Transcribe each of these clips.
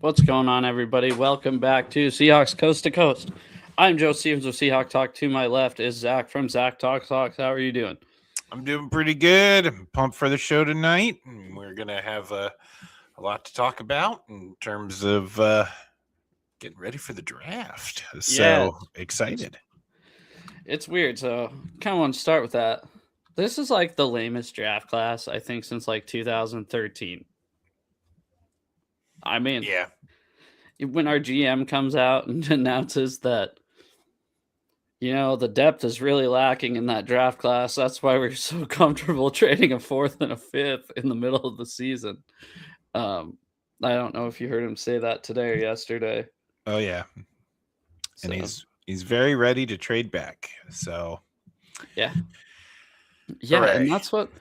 What's going on, everybody? Welcome back to Seahawks Coast to Coast. I'm Joe Stevens with Seahawk Talk. To my left is Zach from Zach Talks Talks. How are you doing? I'm doing pretty good. I'm pumped for the show tonight. We're going to have a lot to talk about in terms of getting ready for the draft. Yeah, So excited. it's weird. So, kind of want to start with that. This is like the lamest draft class, I think, since like 2013. I mean, Yeah. when our GM comes out and announces that, the depth is really lacking in that draft class, that's why we're so comfortable trading a fourth and a fifth in the middle of the season. Um, I don't know if you heard him say that today or yesterday. Oh yeah. And So, he's very ready to trade back. So yeah. Yeah, hooray. and that's what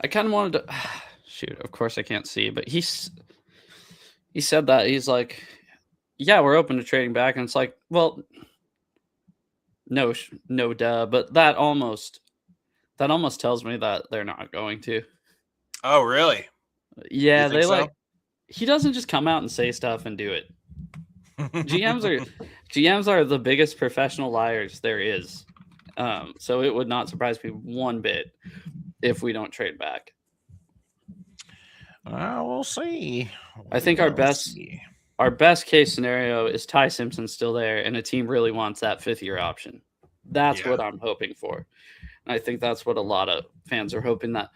I kind of wanted to shoot. Of course I can't see, but he said that he's like, "Yeah, we're open to trading back." And it's like, "Well, no duh, but that almost tells me that they're not going to." Oh really? You Yeah, think they so? he doesn't just come out and say stuff and do it. GMs are GMs are the biggest professional liars there is. So it would not surprise me one bit if we don't trade back. We'll see. I think our We'll best see. our best case scenario is Ty Simpson still there and a team really wants that fifth year option. That's Yeah. what I'm hoping for. And I think that's what a lot of fans are hoping, that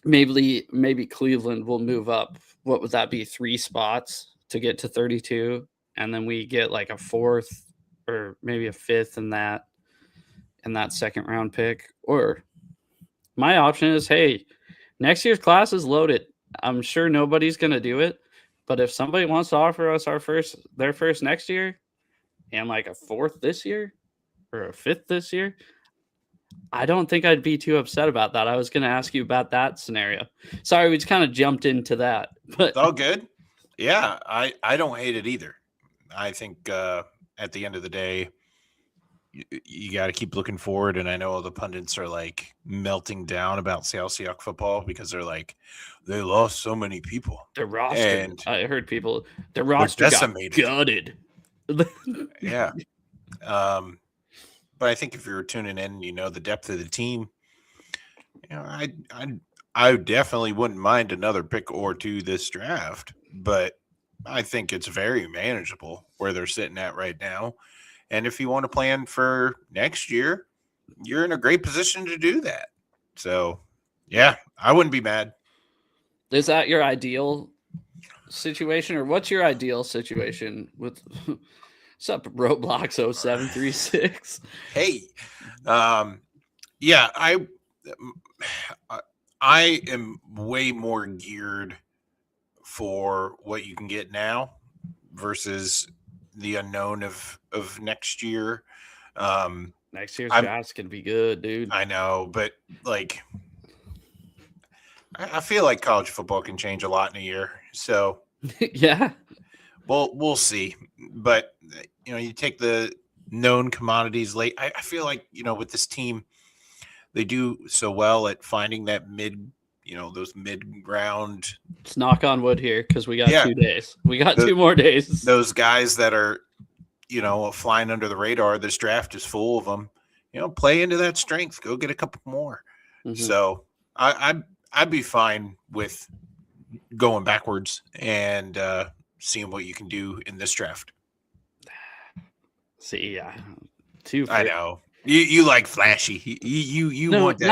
maybe Cleveland will move up. What would that be? 3 spots to get to 32, and then we get like a fourth or maybe a fifth in that second round pick. Or my option is, hey, next year's class is loaded. I'm sure nobody's going to do it, but if somebody wants to offer us their first next year and like a fourth this year or a fifth this year, I don't think I'd be too upset about that. I was going to ask you about that scenario. Sorry, we just kind of jumped into that, but It's all good. Yeah, I don't hate it either. I think at the end of the day, you got to keep looking forward. And I know all the pundits are like melting down about Seattle Seahawks football because they're like, they lost so many people the roster, and I heard people, the they're roster got decimated. gutted. Yeah. But I think if you're tuning in, the depth of the team, I definitely wouldn't mind another pick or two this draft, but I think it's very manageable where they're sitting at right now. And if you want to plan for next year, you're in a great position to do that. So, yeah, I wouldn't be mad. Is that your ideal situation, or what's your ideal situation with what's up, Roblox 0736? Hey, yeah, I am way more geared for what you can get now versus the unknown of next year. Next year's I'm drafts can be good, dude. I know, but like I feel like college football can change a lot in a year. So Yeah. we'll see. But you take the known commodities late. I feel like, with this team, they do so well at finding that those mid round. Let's knock on wood here because we got Yeah. 2 days. We got 2 more days. Those guys that are, flying under the radar. This draft is full of them. Play into that strength. Go get a couple more. Mhm. So I'd be fine with going backwards and seeing what you can do in this draft. See, yeah, 2 I know you like flashy. You No, want that?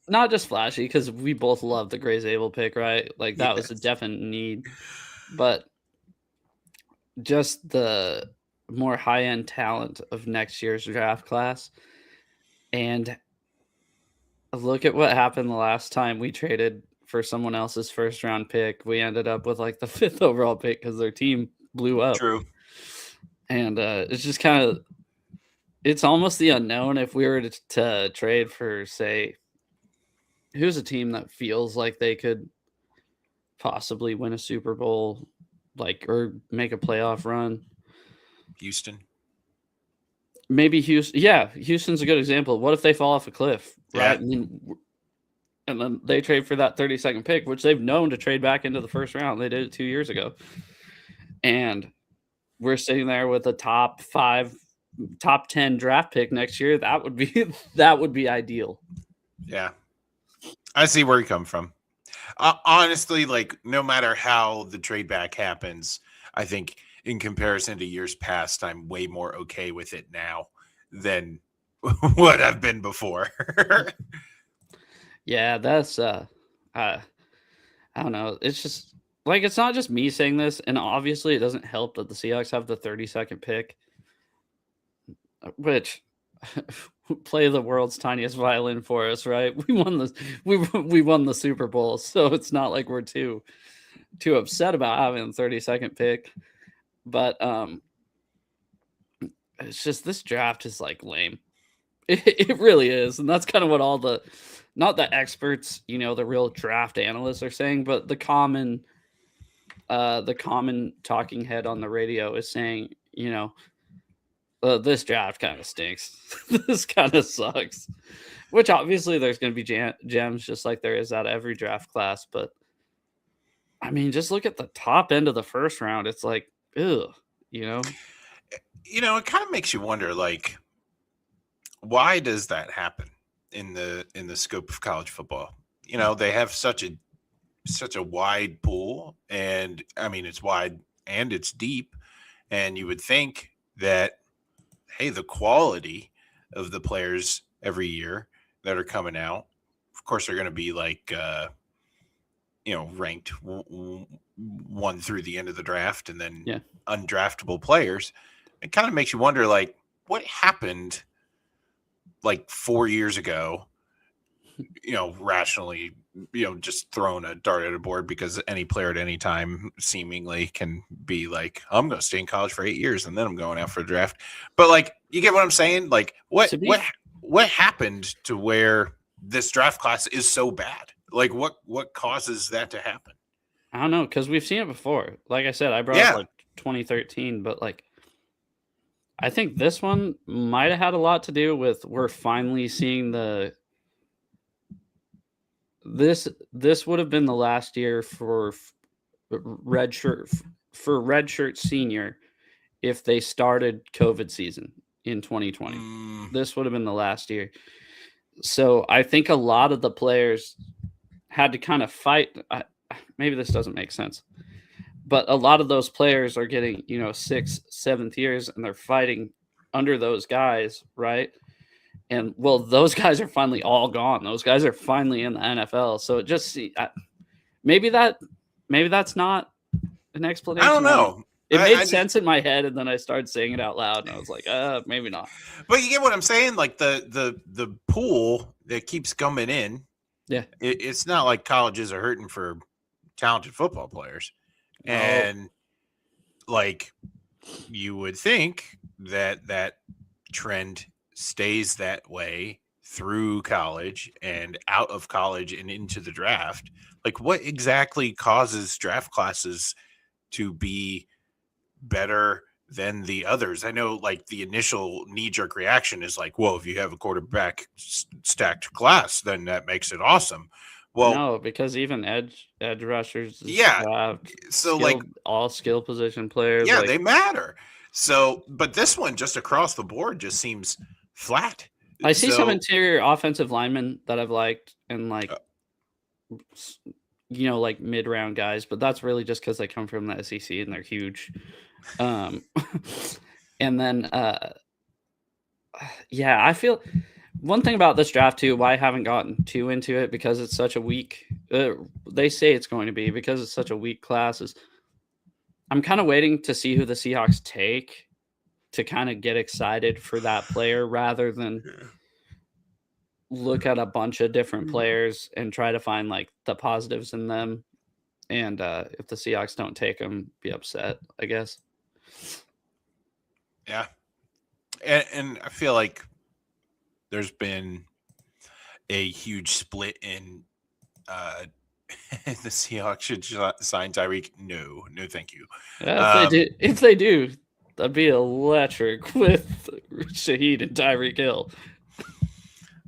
not just flashy, because we both love the Gray Zabel pick, right? Like that was a Yes. definite need, but just the more high end talent of next year's draft class. And look at what happened the last time we traded for someone else's first round pick. We ended up with like the 5th overall pick because their team blew up. True. And it's just it's almost the unknown. If we were to trade for, say, who's a team that feels like they could possibly win a Super Bowl, or make a playoff run? Houston. Maybe Houston. Yeah, Houston's a good example. What if they fall off a cliff, right? Yeah. And then they trade for that 32nd pick, which they've known to trade back into the first round. They did it 2 years ago. and we're sitting there with a top 10 draft pick next year, that would be ideal. Yeah. I see where you come from. Honestly, like, no matter how the trade back happens, I think in comparison to years past, I'm way more okay with it now than what I've been before. Yeah, that's I don't know. It's just like, it's not just me saying this, and obviously it doesn't help that the Seahawks have the 32nd pick, which play the world's tiniest violin for us, right? We won the Super Bowl, so it's not like we're too upset about having the 32nd pick. But it's just, this draft is like lame. It really is, and that's kind of what all the, not the experts, the real draft analysts are saying, but the common talking head on the radio is saying, this draft kind of stinks. This kind of sucks. Which obviously there's going to be gems, just like there is at every draft class. But I mean, just look at the top end of the first round. It's like, ugh, It kind of makes you wonder, like, why does that happen in the scope of college football? They have such a wide pool, and I mean, it's wide and it's deep, and you would think that, hey, the quality of the players every year that are coming out, of course, they're going to be like, ranked 1 through the end of the draft, and then undraftable players. It kind of makes you wonder, like, what happened like 4 years ago, rationally, just throwing a dart at a board, because any player at any time seemingly can be like, I'm going to stay in college for 8 years and then I'm going out for a draft. But, like, you get what I'm saying? Like, what happened to where this draft class is so bad? Like, what causes that to happen? I don't know, because we've seen it before. Like I said, I brought up like 2013, but like, I think this one might have had a lot to do with, we're finally seeing this would have been the last year for redshirt senior if they started COVID season in 2020. This would have been the last year. So I think a lot of the players had to kind of fight. Maybe this doesn't make sense, but a lot of those players are getting, 6th, 7th years, and they're fighting under those guys, right? And well, those guys are finally all gone. Those guys are finally in the NFL. So it just, maybe that's not an explanation. I don't know. It made sense in my head, and then I started saying it out loud, and I was like, maybe not. But you get what I'm saying? Like, the pool that keeps coming in. Yeah. It's not like colleges are hurting for talented football players. No. And, like, you would think that trend stays that way through college and out of college and into the draft. Like, what exactly causes draft classes to be better than the others? I know, like, the initial knee-jerk reaction is like, well, if you have a quarterback stacked class, then that makes it awesome. Well, no, because even edge rushers, so like all skill position players, they matter. So, but this one just across the board just seems flat. I see some interior offensive linemen that I've liked, and like, like mid-round guys, but that's really just because they come from the SEC and they're huge. And then, I feel one thing about this draft too, why I haven't gotten too into it, because it's such a weak, they say it's going to be, because it's such a weak class, is I'm kind of waiting to see who the Seahawks take to kind of get excited for that player, rather than look at a bunch of different players and try to find like the positives in them. And if the Seahawks don't take them, be upset, I guess. Yeah. And I feel like there's been a huge split in the Seahawks should sign Tyreek. No, thank you. Yeah, if they do, that'd be electric with Shaheed and Tyreek Hill.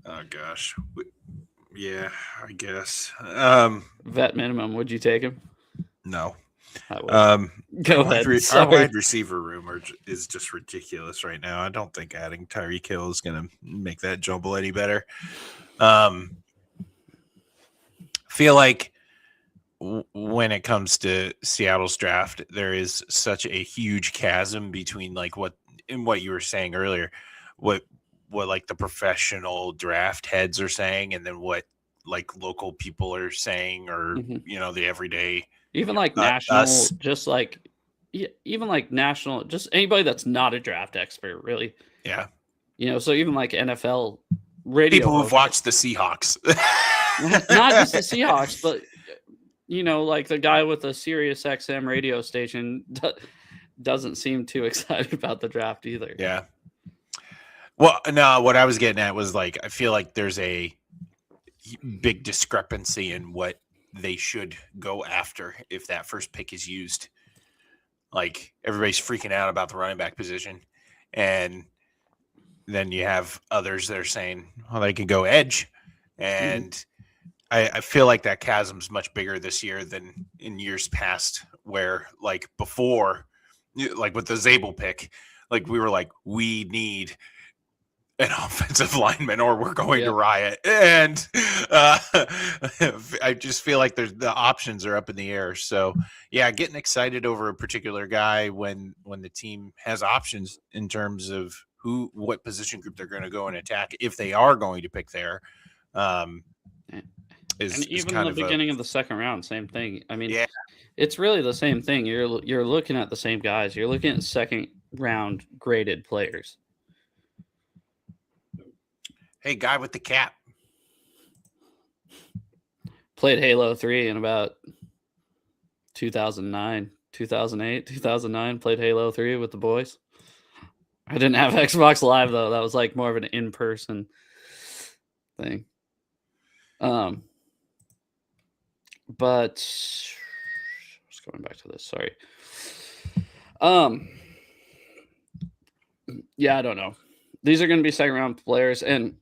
Oh gosh. Yeah, I guess. Vet minimum, would you take him? No. Go ahead. Our wide receiver room is just ridiculous right now. I don't think adding Tyreek Hill is going to make that jumble any better. Feel like when it comes to Seattle's draft, there is such a huge chasm between like what you were saying earlier, what like the professional draft heads are saying, and then what like local people are saying, or the everyday, even like national, just like even like national, just anybody that's not a draft expert, really. Yeah. So even like NFL radio people who've watched the Seahawks. Not just the Seahawks, but like the guy with the Sirius XM radio station doesn't seem too excited about the draft either. Yeah. Well, no, what I was getting at was like, I feel like there's a big discrepancy in what they should go after if that first pick is used. Like everybody's freaking out about the running back position. And then you have others that are saying, well, they can go edge. And I feel like that chasm's much bigger this year than in years past, where like before, like with the Zabel pick, like we were like, we need an offensive lineman or we're going to riot. And I just feel like the options are up in the air. So yeah, getting excited over a particular guy when the team has options in terms of what position group they're going to go and attack if they are going to pick there. And even in the beginning of the second round, same thing. I mean, it's really the same thing. You're looking at the same guys. You're looking at second round graded players. Hey, guy with the cap. Played Halo 3 in about 2009, 2008, 2009. Played Halo 3 with the boys. I didn't have Xbox Live, though. That was like more of an in-person thing. But just going back to this, sorry. Yeah, I don't know. These are going to be second round players. And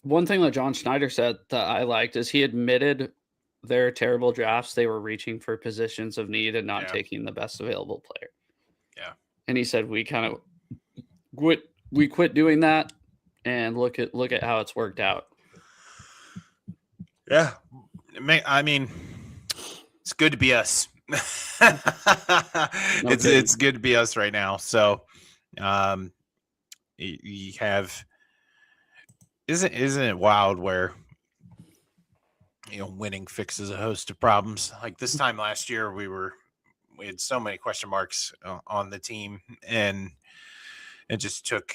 one thing that John Schneider said that I liked is he admitted their terrible drafts. They were reaching for positions of need and not taking the best available player. Yeah. And he said, we kind of quit doing that and look at how it's worked out. Yeah. I mean, it's good to be us. It's good to be us right now. So, you have, isn't it wild where, winning fixes a host of problems. Like this time last year, we had so many question marks on the team, and it just took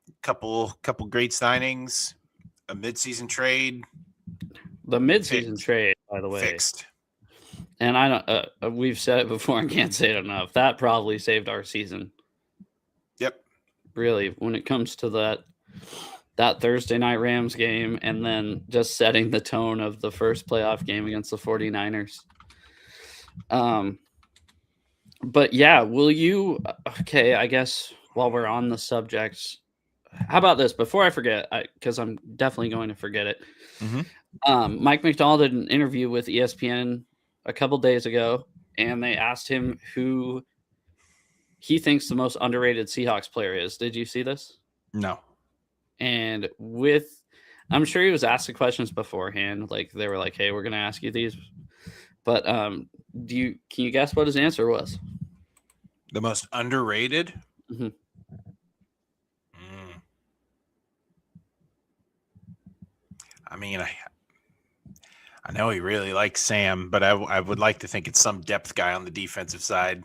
a couple great signings, a midseason trade. The midseason trade, by the way, fixed. And I don't. We've said it before and can't say it enough. That probably saved our season. Yep. Really, when it comes to that Thursday night Rams game, and then just setting the tone of the first playoff game against the 49ers. But yeah, will you? Okay, I guess while we're on the subject, how about this? Before I forget, because I'm definitely going to forget it. Mm-hmm. Mike McDonald did an interview with ESPN a couple days ago, and they asked him who he thinks the most underrated Seahawks player is. Did you see this? No. And I'm sure he was asked the questions beforehand. Like they were like, "Hey, we're going to ask you these." But can you guess what his answer was? The most underrated? Mm-hmm. I mean, I know he really likes Sam, but I would like to think it's some depth guy on the defensive side.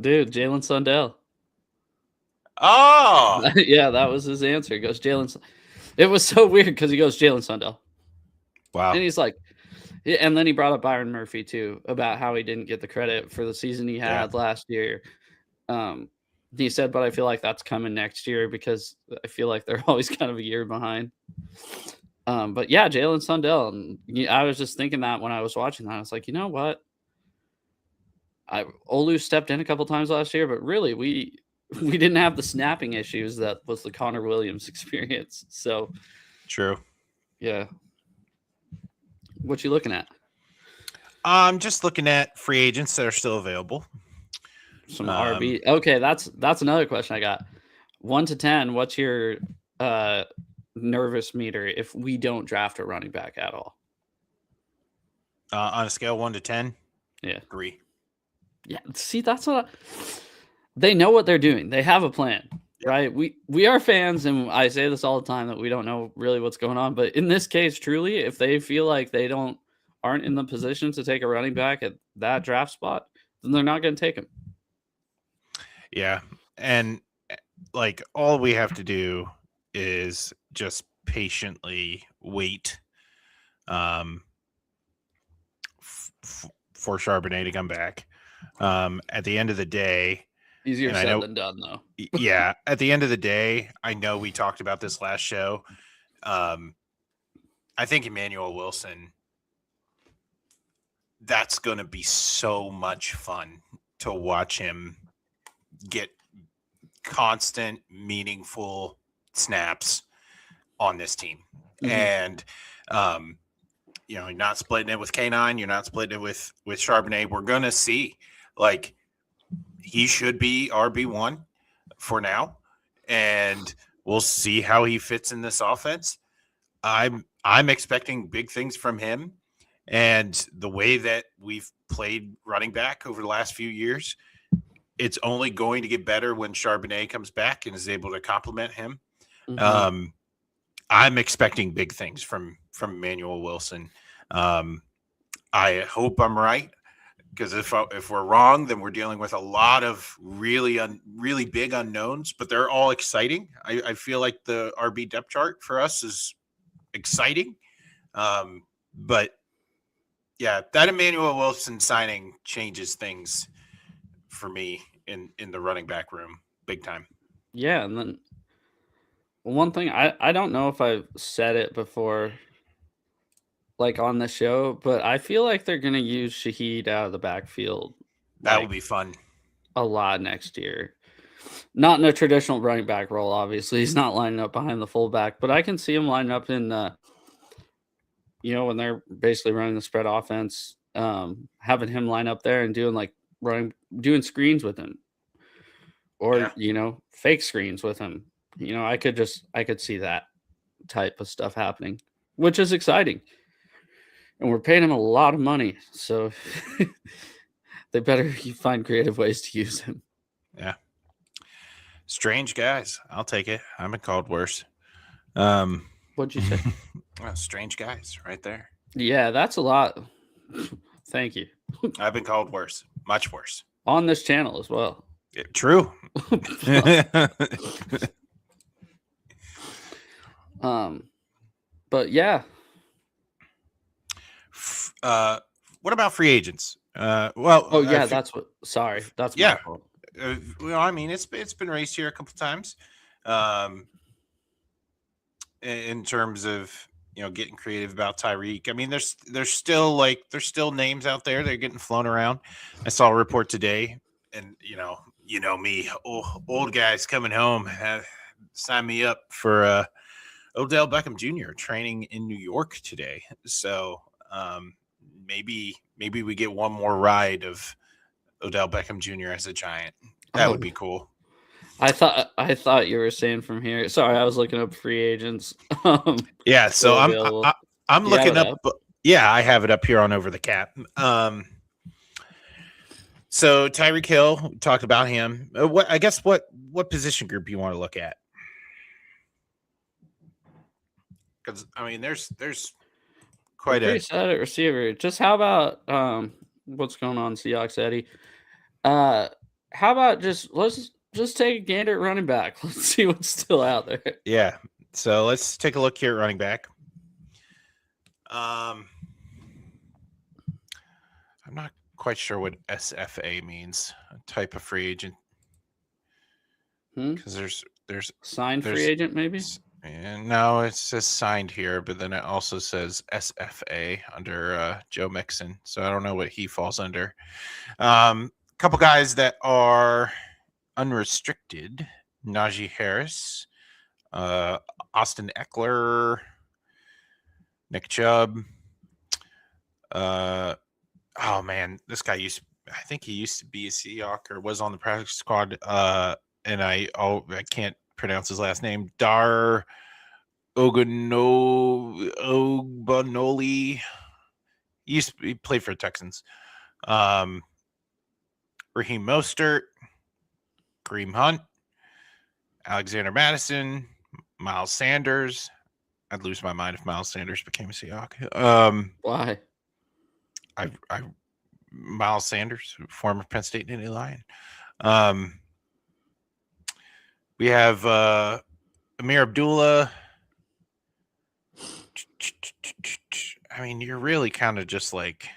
Dude, Jalen Sundell. Oh! Yeah, that was his answer. He goes, Jalen. It was so weird because he goes, Jalen Sundell. Wow. And he's like, and then he brought up Byron Murphy, too, about how he didn't get the credit for the season he had last year. He said, but I feel like that's coming next year because I feel like they're always kind of a year behind. But yeah, Jalen Sundell. And I was just thinking that when I was watching that. I was like, you know what? Olu stepped in a couple times last year, but really we didn't have the snapping issues that was the Connor Williams experience. So true. Yeah. What you looking at? I'm just looking at free agents that are still available. Some RB. Okay, that's another question I got. 1 to 10, what's your nervous meter if we don't draft a running back at all? On a scale 1 to 10, Yeah. 3. Yeah, see, that's what they know what they're doing. They have a plan, right? We are fans, and I say this all the time that we don't know really what's going on. But in this case, truly, if they feel like they aren't in the position to take a running back at that draft spot, then they're not going to take him. Yeah, and like all we have to do is just patiently wait for Charbonnet to come back. At the end of the day, easier said than done, though. Yeah, at the end of the day, I know we talked about this last show. I think Emmanuel Wilson, that's going to be so much fun to watch him get constant, meaningful snaps on this team. Mm-hmm. And, you're not splitting it with K9. You're not splitting it with Charbonnet. We're going to see, like, he should be RB1 for now. And we'll see how he fits in this offense. I'm expecting big things from him. And the way that we've played running back over the last few years, it's only going to get better when Charbonnet comes back and is able to complement him. Mm-hmm. I'm expecting big things from Emmanuel Wilson. I hope I'm right, because if we're wrong, then we're dealing with a lot of really big unknowns, but they're all exciting. I feel like the RB depth chart for us is exciting. But yeah, that Emmanuel Wilson signing changes things for me in the running back room big time. Yeah, and then one thing, I don't know if I've said it before, like on the show, but I feel like they're going to use Shaheed out of the backfield. That would be fun. A lot next year. Not in a traditional running back role, obviously. He's not lining up behind the fullback, but I can see him lining up in when they're basically running the spread offense, having him line up there and doing screens with him, or fake screens with him. I could see that type of stuff happening, which is exciting. And we're paying him a lot of money, so they better find creative ways to use him. Yeah. Strange guys. I'll take it. I've been called worse. What'd you say? Well, strange guys right there. Yeah, that's a lot. Thank you. I've been called worse. Much worse. On this channel as well. Yeah, true. But yeah. What about free agents? That's my fault. Well, I mean, it's been raised here a couple times, in terms of getting creative about Tyreek. I mean, there's still names out there that are getting flown around. I saw a report today, and me, old guys coming home have signed me up for Odell Beckham Jr. training in New York today. So maybe we get one more ride of Odell Beckham Jr. as a Giant. That would be cool. I thought you were saying from here. Sorry, I was looking up free agents. Yeah, so I'm looking up. Yeah, I have it up here on Over the Cap. So Tyreek Hill, talked about him. What position group you want to look at? Because I mean, there's quite a set at receiver. Just how about what's going on, Seahawks Eddie? How about let's take a gander at running back. Let's see what's still out there. Yeah. So let's take a look here at running back. I'm not quite sure what SFA means. A type of free agent. Because there's signed free agent maybe. No, it says signed here, but then it also says SFA under Joe Mixon. So I don't know what he falls under. Couple guys that are unrestricted: Najee Harris, Austin Eckler, Nick Chubb. Oh man, this guy I think he used to be a Seahawk or was on the practice squad. And I can't pronounce his last name. Dar Ogunoli. He played for the Texans. Raheem Mostert, Kareem Hunt, Alexander Madison, Miles Sanders. I'd lose my mind if Miles Sanders became a Seahawk. Why? Miles Sanders, former Penn State Nittany Lion. We have Amir Abdullah. I mean, you're really kind of just like,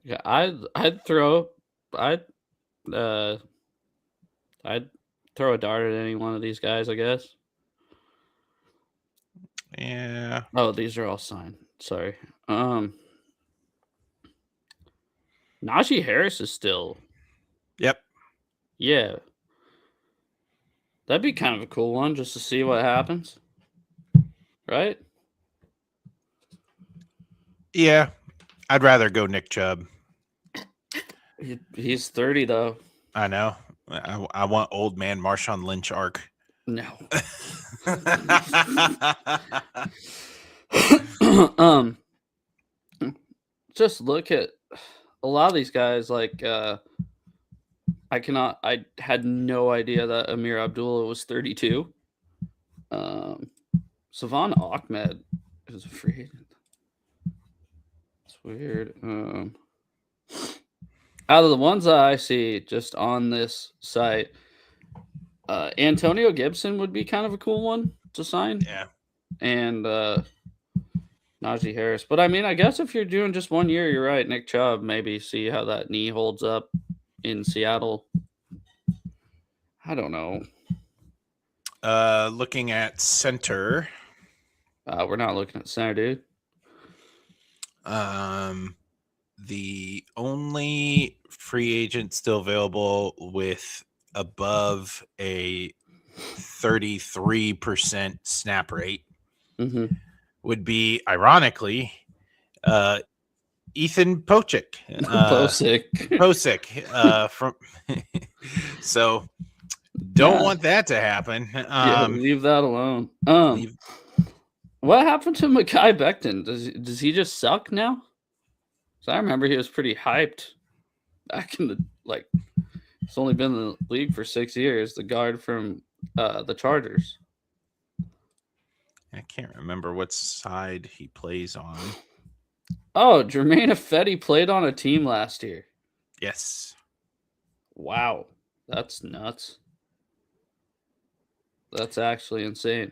Yeah, I'd throw a dart at any one of these guys, I guess. yeah. Oh, these are all signed. Sorry. Najee Harris is still. Yep. Yeah. That'd be kind of a cool one just to see what happens. Right? Yeah. I'd rather go Nick Chubb. He's 30 though. I know. I want old man Marshawn Lynch arc. No. Just look at a lot of these guys. Like, I had no idea that Amir Abdullah was 32. Savon Ahmed is a free agent. It's weird. Out of the ones that I see just on this site, Antonio Gibson would be kind of a cool one to sign. Yeah. And Najee Harris. But I mean, I guess if you're doing just 1 year, you're right. Nick Chubb, maybe see how that knee holds up in Seattle. I don't know. Looking at center. We're not looking at center, dude. The only free agent still available with above a 33% snap rate would be, ironically, Ethan Pocic. Pocic. From so don't want that to happen. Leave that alone. What happened to Mekhi Becton? Does he just suck now? So I remember he was pretty hyped back in the he's only been in the league for 6 years. The guard from the Chargers. I can't remember what side he plays on. Oh, Jermaine Ifedi played on a team last year. Yes. Wow, that's nuts. That's actually insane.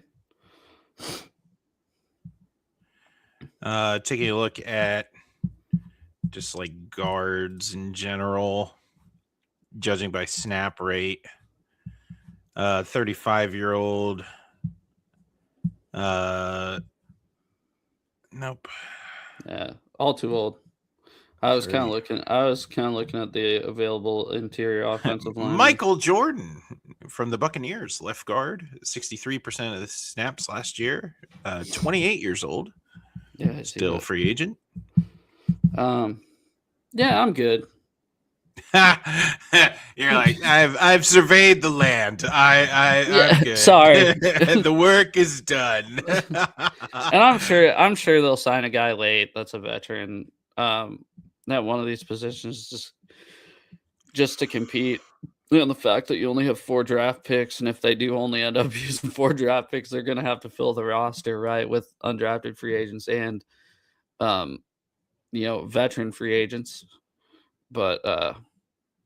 Taking a look at just like guards in general, judging by snap rate, 35-year-old. Nope. Yeah, all too old. I was kind of looking at the available interior offensive line. Michael Jordan from the Buccaneers, left guard, 63% of the snaps last year. 28 years old. Yeah, still free agent. Yeah, I'm good. You're like, I've surveyed the land. I'm good. Sorry. The work is done. And I'm sure they'll sign a guy late that's a veteran. At one of these positions just to compete. And the fact that you only have 4 draft picks, and if they do only end up using 4 draft picks, they're going to have to fill the roster, right, with undrafted free agents and, veteran free agents. But,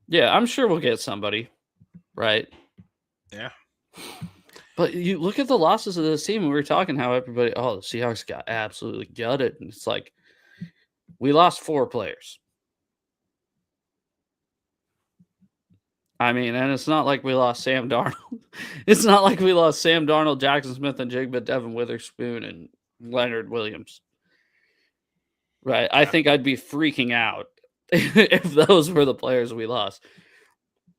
yeah, I'm sure we'll get somebody, right? Yeah. But you look at the losses of this team, and we were talking how the Seahawks got absolutely gutted. And it's like, we lost 4 players. I mean, and it's not like we lost Sam Darnold. It's not like we lost Sam Darnold, Jackson Smith and Jigba, Devin Witherspoon, and Leonard Williams. Right? I think I'd be freaking out if those were the players we lost.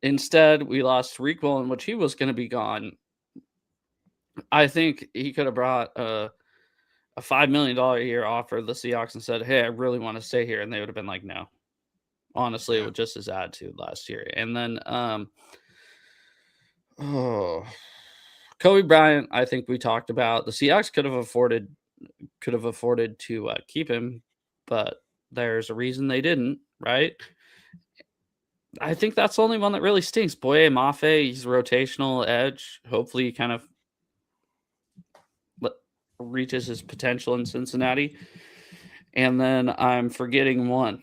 Instead, we lost Tariq Woolen, which he was going to be gone. I think he could have brought a $5 million a year offer to the Seahawks and said, hey, I really want to stay here. And they would have been like, no. honestly, Yeah. with just his attitude last year. And then, Kobe Bryant, I think we talked about. The Seahawks could have afforded to keep him, but there's a reason they didn't, right? I think that's the only one that really stinks. Boye Mafe, he's rotational edge. Hopefully, he kind of reaches his potential in Cincinnati. And then I'm forgetting one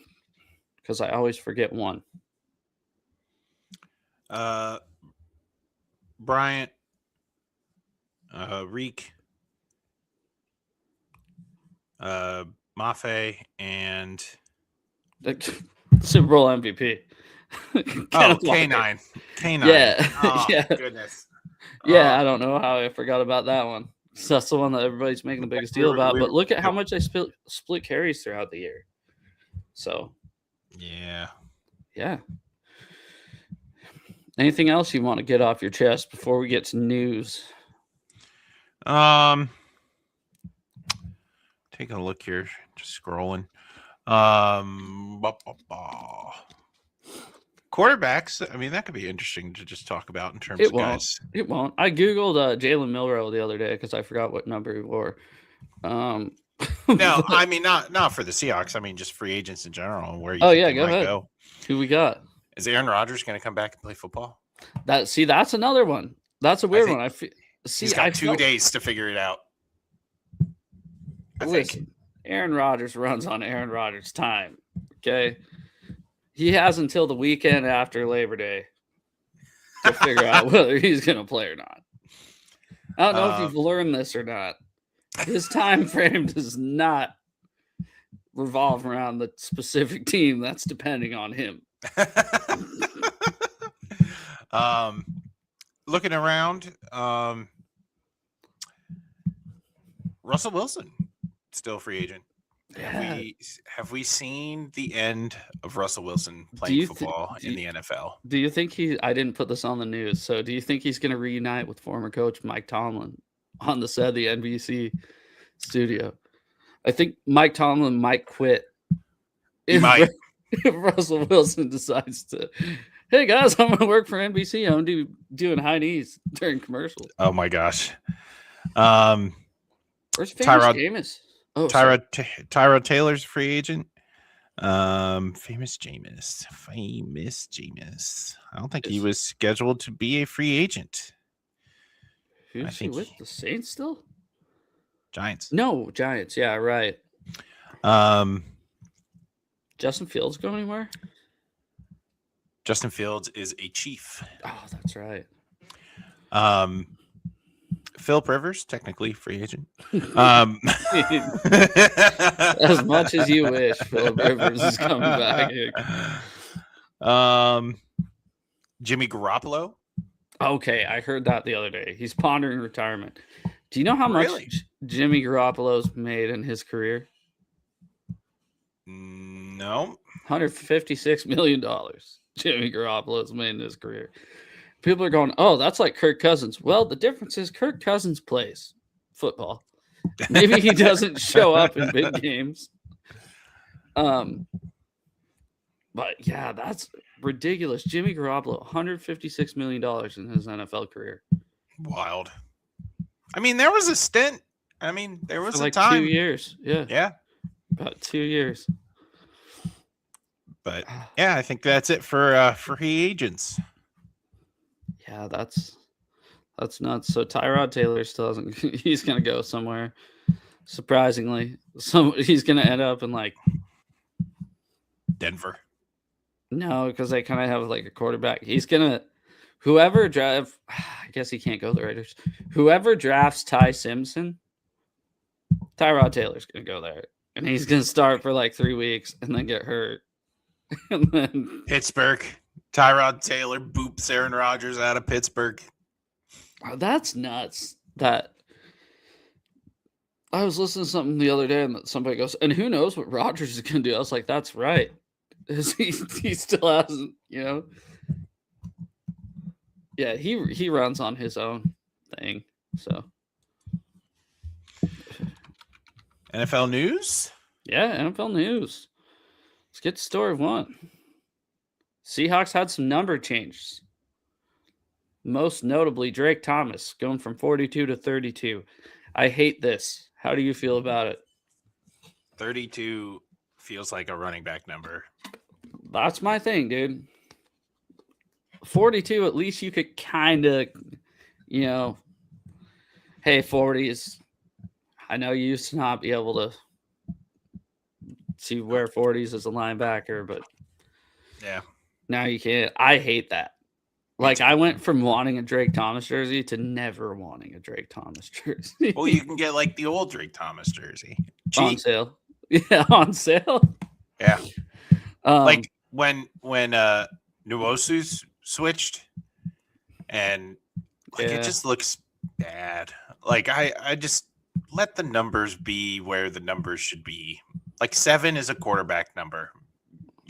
because I always forget one. Bryant, Reek, Mafe, and Super Bowl MVP. K9. K9. Yeah. Oh, yeah. goodness. Yeah, I don't know how I forgot about that one. So that's the one that everybody's making the biggest deal about. But look at how much they split carries throughout the year. So, yeah. Anything else you want to get off your chest before we get to news? Take a look here. Just scrolling. Quarterbacks. I mean, that could be interesting to just talk about in terms of guys. It won't. I googled Jalen Milroe the other day because I forgot what number he wore. No, I mean not for the Seahawks. I mean just free agents in general. Where you go ahead. Go. Who we got? Is Aaron Rodgers going to come back and play football? That's another one. That's a weird one. He's got 2 days to figure it out. Listen, Aaron Rodgers runs on Aaron Rodgers' time. Okay, he has until the weekend after Labor Day to figure out whether he's going to play or not. I don't know if you've learned this or not. His time frame does not revolve around the specific team that's depending on him. Looking around, Russell Wilson, still free agent. Yeah. Have we seen the end of Russell Wilson playing football in the NFL? Do you think I didn't put this on the news, so do you think he's going to reunite with former coach Mike Tomlin on the set of the NBC studio? I think Mike Tomlin might quit if Russell Wilson decides to, hey guys, I'm going to work for NBC. I'm doing high knees during commercials. Oh my gosh. Where's Famous Jameis? Tyrod Taylor's a free agent. Famous Jameis. I don't think he was scheduled to be a free agent. Who's he with? The Saints still? Giants. No, Giants. Yeah, right. Justin Fields go anywhere? Justin Fields is a Chief. Oh, that's right. Philip Rivers, technically free agent. As much as you wish, Philip Rivers is coming back. Jimmy Garoppolo. Okay, I heard that the other day. He's pondering retirement. Do you know how much Jimmy Garoppolo's made in his career? No. $156 million Jimmy Garoppolo's made in his career. People are going, oh, that's like Kirk Cousins. Well, the difference is Kirk Cousins plays football. Maybe he doesn't show up in big games. But yeah, that's ridiculous. Jimmy Garoppolo, $156 million in his NFL career. Wild. I mean, there was a stint. I mean, there was like a time. 2 years. Yeah. Yeah. About 2 years. But yeah, I think that's it for free agents. Yeah, that's nuts. So Tyrod Taylor still hasn't. He's gonna go somewhere. Surprisingly, he's gonna end up in like Denver. No, because they kind of have like a quarterback. He's gonna whoever draft. I guess he can't go the Raiders. Whoever drafts Ty Simpson, Tyrod Taylor's gonna go there, and he's gonna start for like 3 weeks and then get hurt. And then Pittsburgh. Tyrod Taylor boops Aaron Rodgers out of Pittsburgh. Oh, that's nuts. That I was listening to something the other day, and somebody goes, "And who knows what Rodgers is going to do?" I was like, "That's right." He still hasn't, Yeah, he runs on his own thing. So NFL news. Yeah, NFL news. Let's get to story one. Seahawks had some number changes. Most notably, Drake Thomas going from 42 to 32. I hate this. How do you feel about it? 32 feels like a running back number. That's my thing, dude. 42, at least you could kind of, hey, 40s. I know you used to not be able to see wear 40s as a linebacker, but yeah, now you can't. I hate that. Like, I went from wanting a Drake Thomas jersey to never wanting a Drake Thomas jersey. Well, you can get like the old Drake Thomas jersey. On sale. Yeah, on sale. Yeah. Like when Nwosu's switched and like it just looks bad. Like I just let the numbers be where the numbers should be. Like 7 is a quarterback number.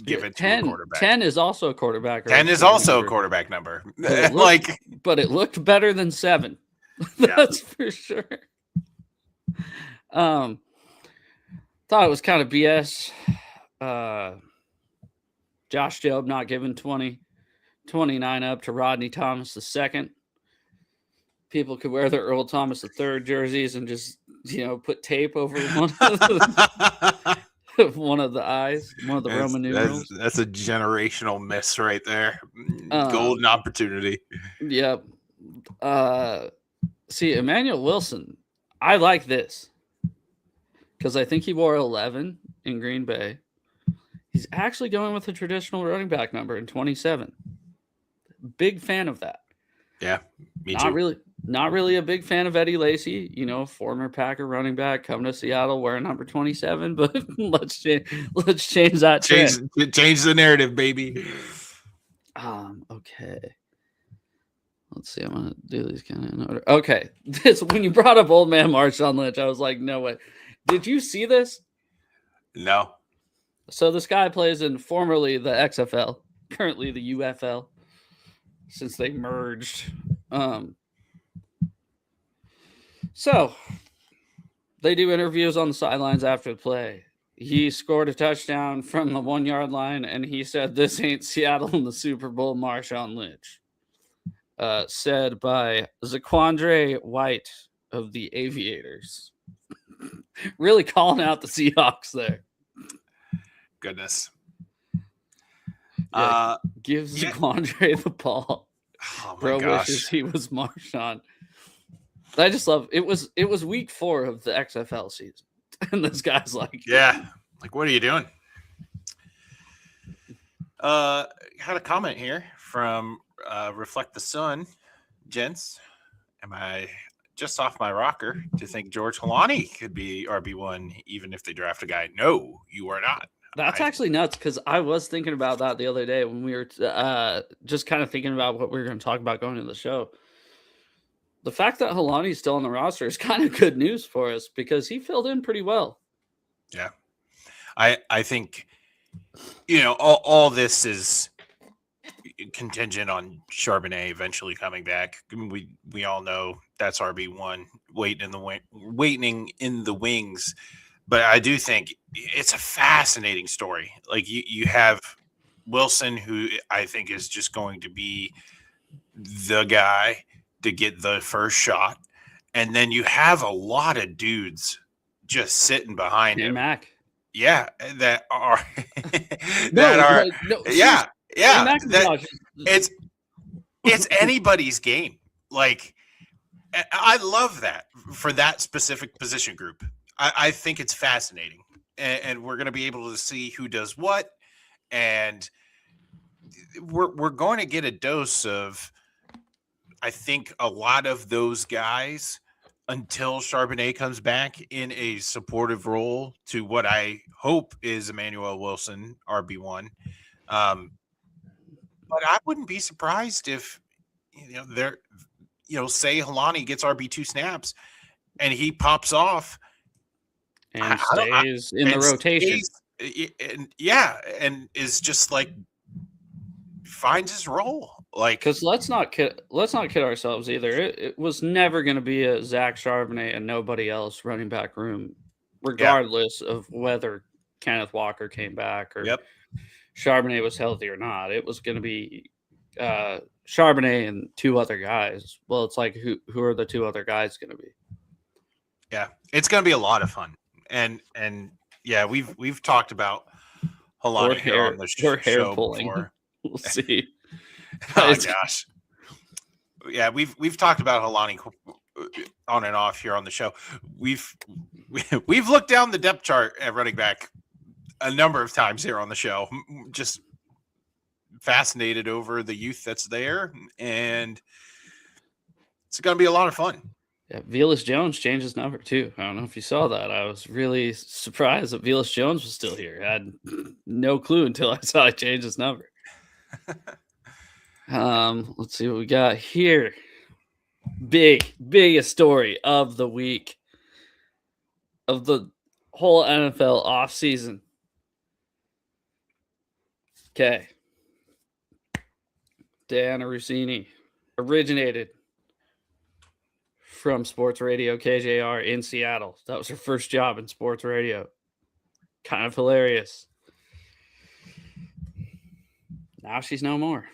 Give it 10, to a quarterback. 10 is also a quarterback. 10 is also a quarterback number. But it looked better than 7. That's for sure. Thought it was kind of BS. Josh Jobe not giving 29 up to Rodney Thomas II. People could wear their Earl Thomas III jerseys and just, put tape over one of the eyes, one of the Roman numerals. That's a generational miss right there. Golden opportunity. Yep. See, Emmanuel Wilson, I like this because I think he wore 11 in Green Bay. He's actually going with a traditional running back number in 27. Big fan of that. Yeah, me too. Not really a big fan of Eddie Lacy, former Packer running back coming to Seattle wearing number 27, but let's change that. Change the narrative, baby. Okay. Let's see. I'm gonna do these kind of in order. Okay. When you brought up old man Marshawn Lynch, I was like, no way. Did you see this? No. So this guy plays in formerly the XFL, currently the UFL, since they merged. So they do interviews on the sidelines after the play. He scored a touchdown from the 1-yard line, and he said, "This ain't Seattle in the Super Bowl." Marshawn Lynch, said by Zaquandre White of the Aviators. Really calling out the Seahawks there. Goodness. Gives Zaquandre the ball. Oh my Bro gosh. wishes he was Marshawn. I just love it. Was week 4 of the XFL season, and this guy's like, yeah, like, what are you doing? Had a comment here from Reflect the Sun, gents. Am I just off my rocker to think George Holani could be RB1 even if they draft a guy? No, you are not. That's actually nuts because I was thinking about that the other day when we were just kind of thinking about what we were going to talk about going into the show. The fact that Holani's still on the roster is kind of good news for us because he filled in pretty well. Yeah. I think, all this is contingent on Charbonnet eventually coming back. I mean, we all know that's RB1 waiting in the wings. But I do think it's a fascinating story. Like you have Wilson, who I think is just going to be the guy to get the first shot. And then you have a lot of dudes just sitting behind him. Mac. Yeah, that are it's anybody's game. Like, I love that for that specific position group. I think it's fascinating, and we're going to be able to see who does what, and we're going to get a dose of, I think, a lot of those guys until Charbonnet comes back in a supportive role to what I hope is Emmanuel Wilson, RB1. But I wouldn't be surprised if, say Holani gets RB2 snaps and he pops off and stays in the rotation. And is just like finds his role. Like, because let's not kid ourselves either. It was never going to be a Zach Charbonnet and nobody else running back room, regardless of whether Kenneth Walker came back or Yep. Charbonnet was healthy or not. It was going to be Charbonnet and two other guys. Well, it's like who are the two other guys going to be? Yeah, it's going to be a lot of fun. And yeah, we've talked about Halani here on the show before. We'll see. Oh gosh. Yeah, we've talked about Halani on and off here on the show. We've looked down the depth chart at running back a number of times here on the show. Just fascinated over the youth that's there, and it's going to be a lot of fun. Yeah, Velus Jones changed his number too. I don't know if you saw that. I was really surprised that Velus Jones was still here. I had no clue until I saw he changed his number. Let's see what we got here. Biggest story of the week, of the whole NFL offseason. Okay. Diana Rossini originated from sports radio KJR in Seattle. That was her first job in sports radio. Kind of hilarious. Now she's no more.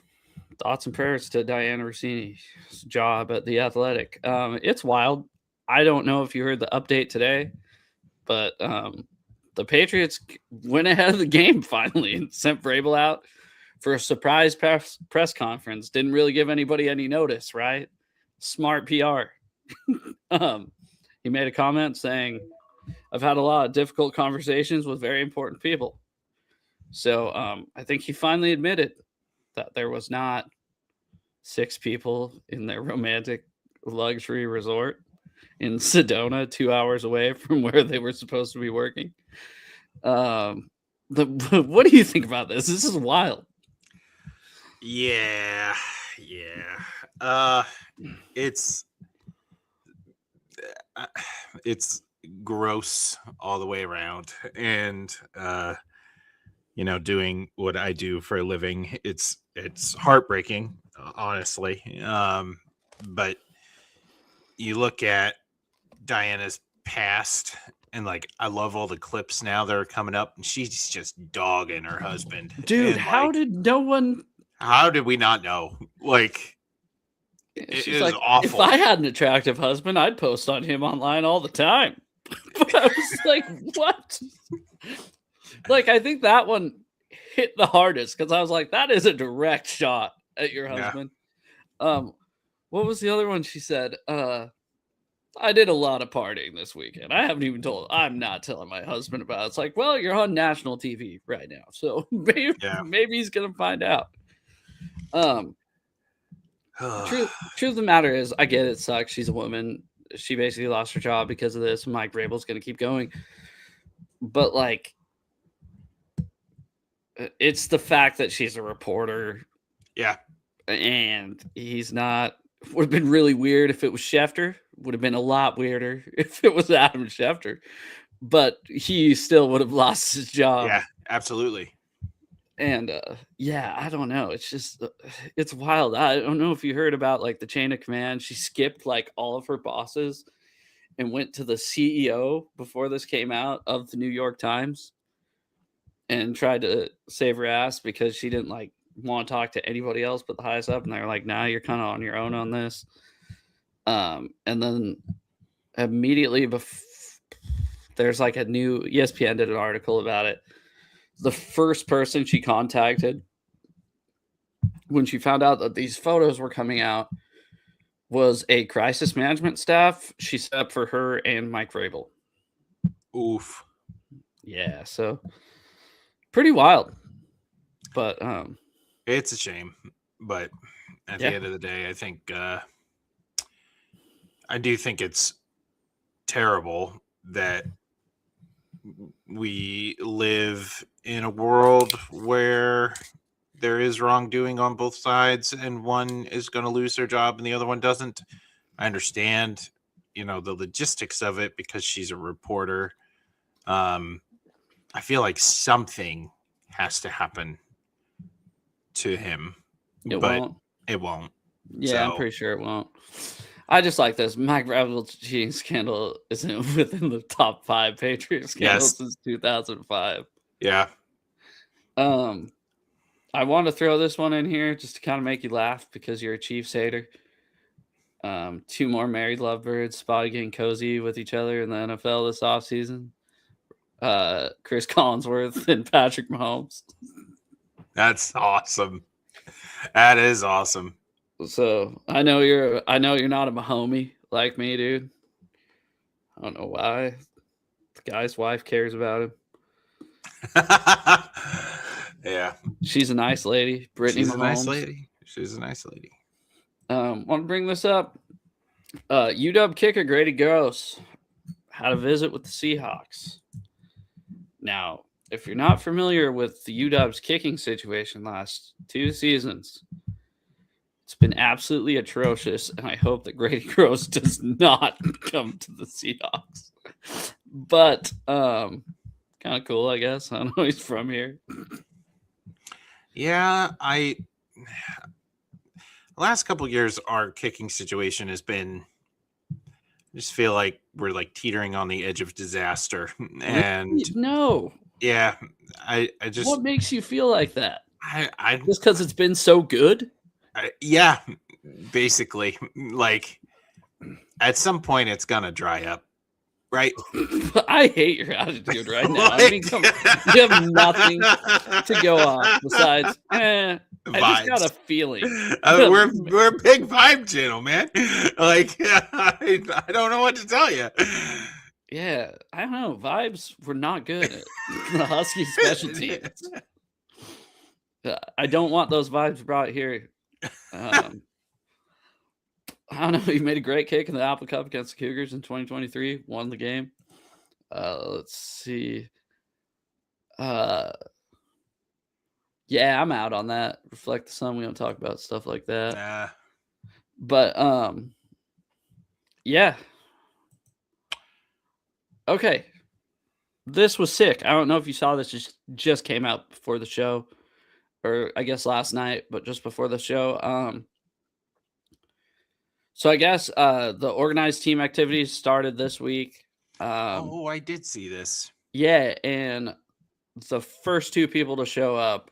Thoughts and prayers to Diana Rossini's job at The Athletic. It's wild. I don't know if you heard the update today, but the Patriots went ahead of the game finally and sent Vrabel out for a surprise press conference. Didn't really give anybody any notice, right? Smart PR. He made a comment saying, I've had a lot of difficult conversations with very important people. So I think he finally admitted that there was not 6 people in their romantic luxury resort in Sedona, 2 hours away from where they were supposed to be working. What do you think about this? This is wild. Yeah. It's gross all the way around, and doing what I do for a living, it's heartbreaking, honestly. But you look at Diana's past, and I love all the clips now that are coming up, and she's just dogging her husband. Dude, how did we not know? It is awful. If I had an attractive husband, I'd post on him online all the time. But I was like, what? I think that one hit the hardest because I was like, that is a direct shot at your husband. Yeah. What was the other one she said? I did a lot of partying this weekend. I'm not telling my husband about it. It's like, well, you're on national TV right now. So maybe he's going to find out. Truth of the matter is, I get it sucks. She's a woman. She basically lost her job because of this. Mike Vrabel's going to keep going. But it's the fact that she's a reporter. Yeah. And he's not. Would have been really weird if it was Schefter. Would have been a lot weirder if it was Adam Schefter. But he still would have lost his job. Yeah, absolutely. And I don't know. It's just, it's wild. I don't know if you heard about the chain of command. She skipped all of her bosses and went to the CEO before this came out of the New York Times and tried to save her ass because she didn't want to talk to anybody else but the highest up. And they're like, nah, you're kind of on your own on this. And then immediately there's a new ESPN did an article about it. The first person she contacted when she found out that these photos were coming out was a crisis management staff she set up for her and Mike Vrabel. Oof. Yeah, so pretty wild. But it's a shame. But at the end of the day, I think I do think it's terrible that we live in a world where there is wrongdoing on both sides and one is going to lose their job and the other one doesn't. I understand, the logistics of it because she's a reporter. I feel like something has to happen to him, but it won't. Yeah, so, I'm pretty sure it won't. I just like this. Mike Vrabel's cheating scandal isn't within the top 5 Patriots scandals since 2005. Yeah. I want to throw this one in here just to kind of make you laugh because you're a Chiefs hater. 2 more married lovebirds spotted getting cozy with each other in the NFL this offseason. Chris Collinsworth and Patrick Mahomes. That's awesome. That is awesome. So I know you're not a Mahomie like me, dude. I don't know why. The guy's wife cares about him. Yeah. She's a nice lady. Brittany She's Mahomes. a nice lady. She's a nice lady. Want to bring this up. UW kicker Grady Gross had a visit with the Seahawks. Now, if you're not familiar with the UW's kicking situation last 2 seasons, it's been absolutely atrocious, and I hope that Grady Gross does not come to the Seahawks. But kind of cool, I guess. I don't know, he's from here. Yeah, last couple of years our kicking situation has been, I just feel like we're like teetering on the edge of disaster. And no. Yeah, I just, what makes you feel like that? I just because it's been so good? Yeah, basically, like at some point it's gonna dry up, right? I hate your attitude right now. I mean, you have nothing to go off besides, I just got a feeling. We're a big vibe channel, man. Like, I don't know what to tell you. Yeah, I don't know. Vibes were not good at the Husky special teams. I don't want those vibes brought here. I don't know. He made a great kick in the Apple Cup against the Cougars in 2023. Won the game. Let's see. Yeah, I'm out on that. Reflect the sun. We don't talk about stuff like that. Nah. But yeah. Okay. This was sick. I don't know if you saw this. Just came out before the show, or I guess last night, but just before the show. So I guess the organized team activities started this week. I did see this. Yeah, and the first 2 people to show up,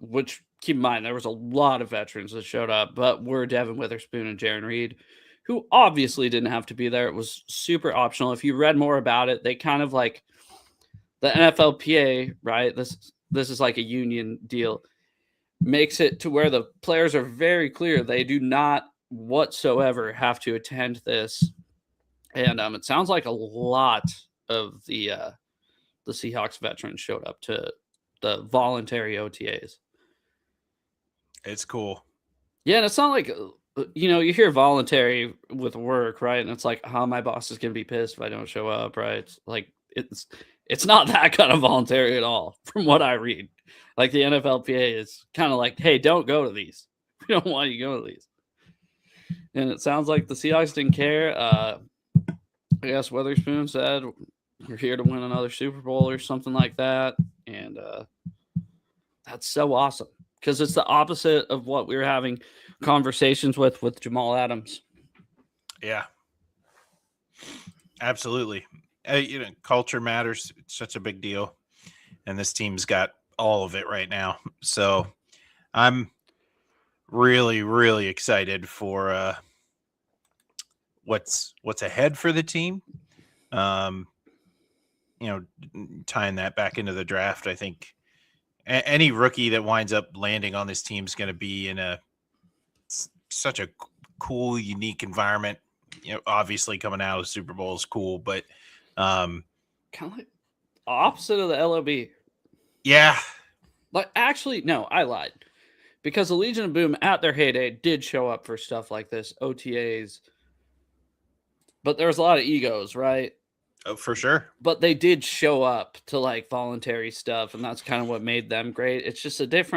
which keep in mind there was a lot of veterans that showed up, but were Devin Witherspoon and Jaron Reed, who obviously didn't have to be there. It was super optional. If you read more about it, they kind of like the NFLPA, right? This is like a union deal. Makes it to where the players are very clear they do not whatsoever have to attend this. And it sounds like a lot of the Seahawks veterans showed up to the voluntary OTAs. It's cool. Yeah, and it's not like, you hear voluntary with work, right? And it's like, my boss is going to be pissed if I don't show up, right? It's like, it's not that kind of voluntary at all, from what I read. Like the NFLPA is kind of like, hey, don't go to these. We don't want you to go to these. And it sounds like the Seahawks didn't care. I guess Witherspoon said, we're here to win another Super Bowl or something like that. And that's so awesome because it's the opposite of what we were having conversations with Jamal Adams. Yeah, absolutely. Culture matters. It's such a big deal. And this team's got all of it right now. So I'm really, really excited for what's ahead for the team. Tying that back into the draft, I think any rookie that winds up landing on this team is going to be in such a cool, unique environment. Obviously coming out of Super Bowl is cool, but kind of like opposite of the LOB. Yeah. Like, actually, no, I lied. Because the Legion of Boom at their heyday did show up for stuff like this, OTAs. But there was a lot of egos, right? Oh, for sure. But they did show up to like voluntary stuff, and that's kind of what made them great. It's just it's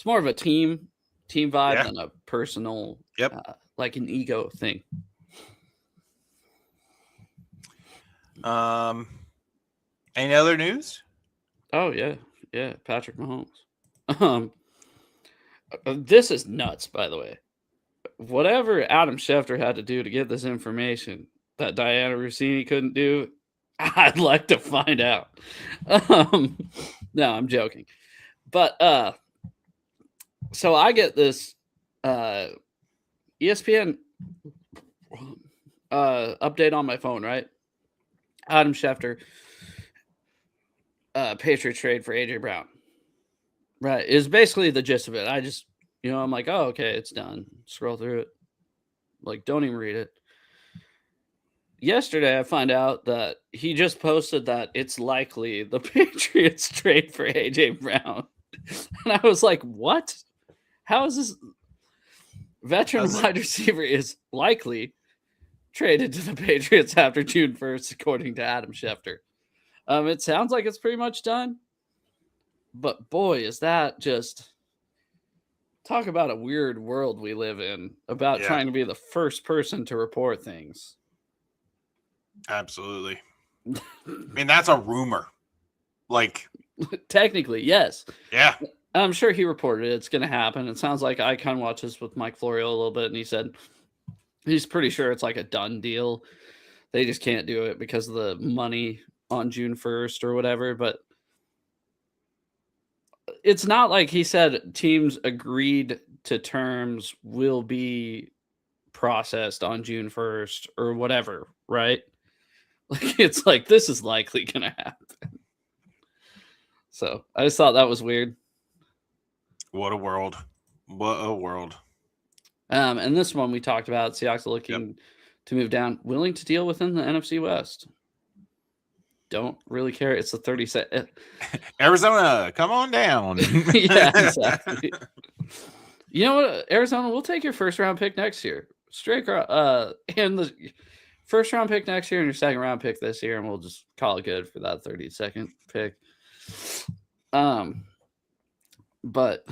more of a team vibe than a personal, like an ego thing. Any other news? Oh yeah, Patrick Mahomes. This is nuts, by the way. Whatever Adam Schefter had to do to get this information that Diana Rossini couldn't do, I'd like to find out. No, I'm joking. But so I get this ESPN update on my phone, right? Adam Schefter, Patriots trade for AJ Brown. Right. Is basically the gist of it. I just, I'm like, oh, okay, it's done. Scroll through it. Like, don't even read it. Yesterday, I find out that he just posted that it's likely the Patriots trade for AJ Brown. And I was like, what? How is this? Veteran wide receiver is likely traded to the Patriots after June 1st, according to Adam Schefter. It sounds like it's pretty much done. But boy, is that just talk about a weird world we live in about trying to be the first person to report things. Absolutely. I mean, that's a rumor. Like, technically, yes. Yeah. I'm sure he reported it. It's going to happen. It sounds like I kind of watched this with Mike Florio a little bit, and he said he's pretty sure it's like a done deal. They just can't do it because of the money on June 1st or whatever. But it's not like he said teams agreed to terms will be processed on June 1st or whatever, right? Like, it's like, this is likely going to happen. So I just thought that was weird. What a world. What a world. And this one we talked about, Seahawks looking to move down, willing to deal within the NFC West. Don't really care. It's the 32nd. Arizona, come on down. Yeah, exactly. You know what, Arizona, we'll take your first round pick next year. Straight and the first round pick next year and your second round pick this year, and we'll just call it good for that 32nd pick. But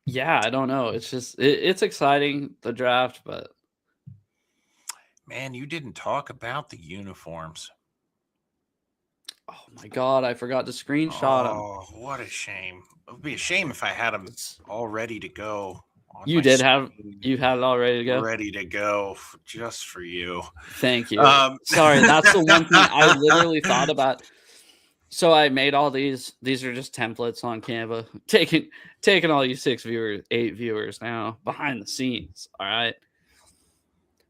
yeah, I don't know. It's just it's exciting, the draft, but man, you didn't talk about the uniforms. Oh my god, I forgot to screenshot them. Oh, what a shame. It would be a shame if I had them all ready to go. You had it all ready to go? Ready to go just for you. Thank you. Sorry, that's the one thing I literally thought about. So I made all these. These are just templates on Canva. Taking all you 8 viewers now behind the scenes. All right.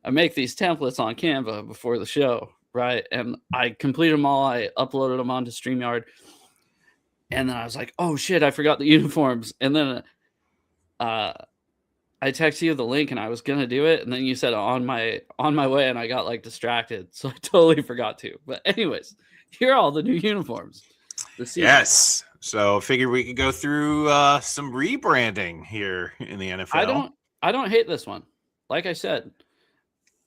I make these templates on Canva before the show, right? And I completed them all. I uploaded them onto StreamYard. And then I was like, oh shit, I forgot the uniforms. And then I texted you the link and I was gonna do it. And then you said on my way, and I got like distracted. So I totally forgot to. But anyways, here are all the new uniforms. Yes. So I figured we could go through some rebranding here in the NFL. I don't hate this one. Like I said,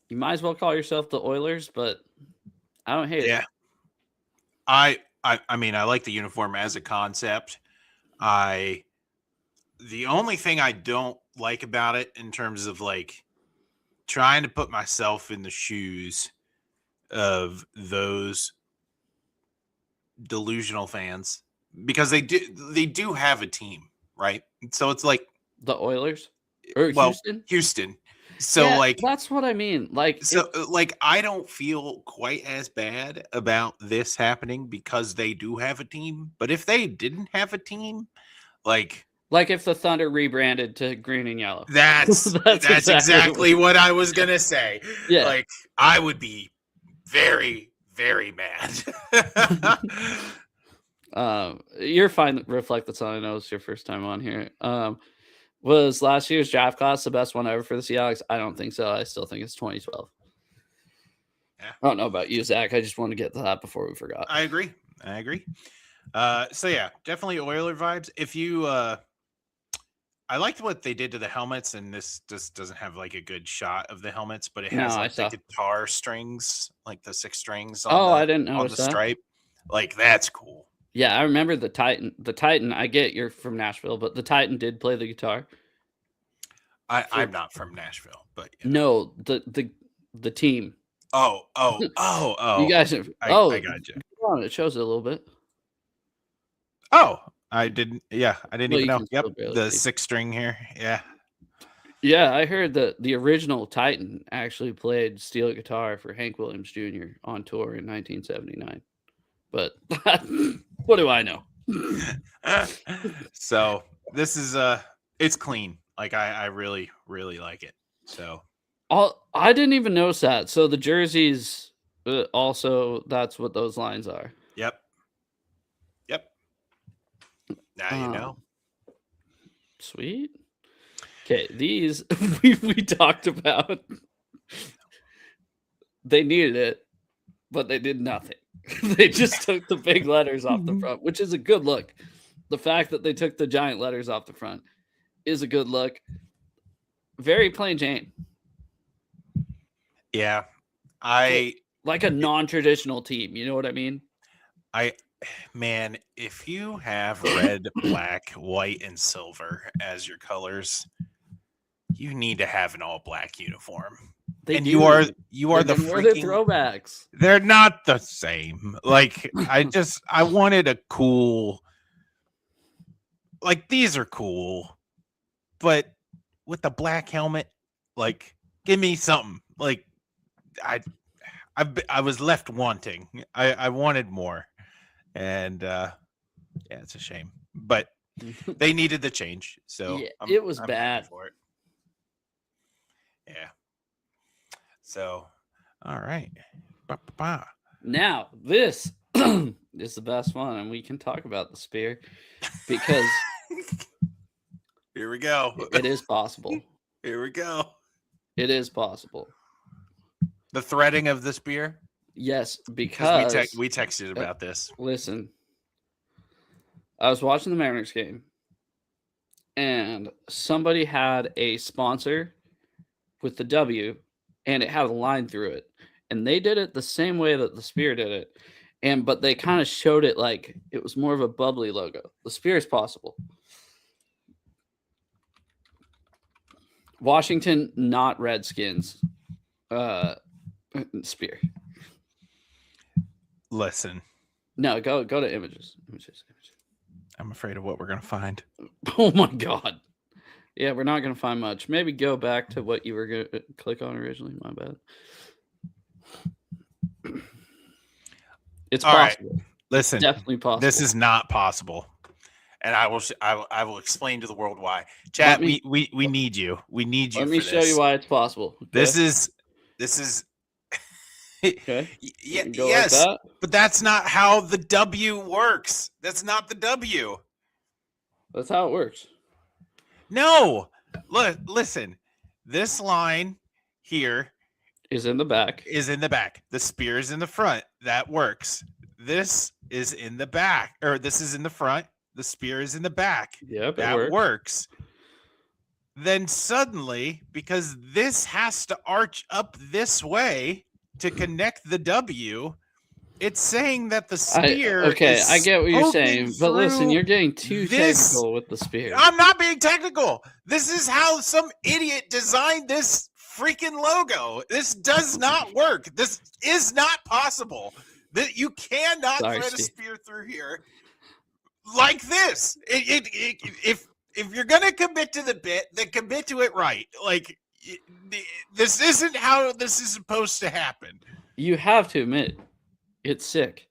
you might as well call yourself the Oilers, but I don't hate it. Yeah. I mean, I like the uniform as a concept. The only thing I don't like about it in terms of like trying to put myself in the shoes of those delusional fans, because they do have a team, right? So it's like the Oilers or Houston. So yeah, like that's what I mean. Like, so like I don't feel quite as bad about this happening because they do have a team. But if they didn't have a team, like if the Thunder rebranded to green and yellow, that's exactly what I was gonna say. Yeah, like I would be very, very mad. You're fine. Reflect that's all I know. It's your first time on here. Was last year's draft class the best one ever for the Seahawks? I don't think so. I still think it's 2012. Yeah. I don't know about you, Zach. I just want to get to that before we forgot. I agree. So yeah, definitely Oiler vibes. If you I liked what they did to the helmets, and this just doesn't have like a good shot of the helmets, but it has the guitar strings, like the 6 strings on I didn't notice on the stripe. Like that's cool. Yeah, I remember the Titan. The Titan, I get you're from Nashville, but the Titan did play the guitar. I'm not from Nashville, but no, the team. Oh. You guys are. I got you. It shows it a little bit. Oh, I didn't. Yeah, I didn't even know. Yep, the 6 string here. Yeah. Yeah, I heard that the original Titan actually played steel guitar for Hank Williams Jr. on tour in 1979. But what do I know? So this is it's clean. Like I really, really like it. So I didn't even notice that. So the jerseys also, that's what those lines are. yep. Now you know. Sweet. Okay, these we talked about. They needed it, but they did nothing. They just took the big letters off the front, which is a good look. The fact that they took the giant letters off the front is a good look. Very plain Jane. Yeah. Like a non-traditional team, you know what I mean? Man, if you have red, black, white, and silver as your colors, you need to have an all black uniform. You are the freaking throwbacks. They're not the same. Like I wanted a cool, like these are cool, but with the black helmet, like give me something. Like I was left wanting. I wanted more. And yeah, it's a shame, but they needed the change. So yeah, it was bad for it. Yeah. So, all right. Now this is the best one, and we can talk about the spear because here we go. It is possible. Here we go. It is possible. The threading of the spear. Yes, because we texted about this. Listen, I was watching the Mariners game, and somebody had a sponsor with the W, and it had a line through it, and they did it the same way that the spear did it, but they kind of showed it like it was more of a bubbly logo. The spear is possible. Washington, not Redskins. Spear. Listen. No, go to images. I'm afraid of what we're gonna find. Oh my god. Yeah, we're not gonna find much. Maybe go back to what you were gonna click on originally. My bad. It's all possible. Right. Listen, definitely possible. This is not possible, and I will explain to the world why. Chat, we need you. We need you. Let me show you why it's possible. Okay? This is. Okay. Yes, like but that's not how the W works. That's not the W. That's how it works. No, look, listen. This line here is in the back. The spear is in the front. That works. This is in the back, or this is in the front. The spear is in the back. Yep, that works. Then suddenly, because this has to arch up this way to connect the W, it's saying that the spear. I get what you're saying, but listen, you're getting too technical with the spear. I'm not being technical. This is how some idiot designed this freaking logo. This does not work. This is not possible. That you cannot thread a spear through here like this. If you're gonna commit to the bit, then commit to it right. Like this isn't how this is supposed to happen. You have to admit, it's sick.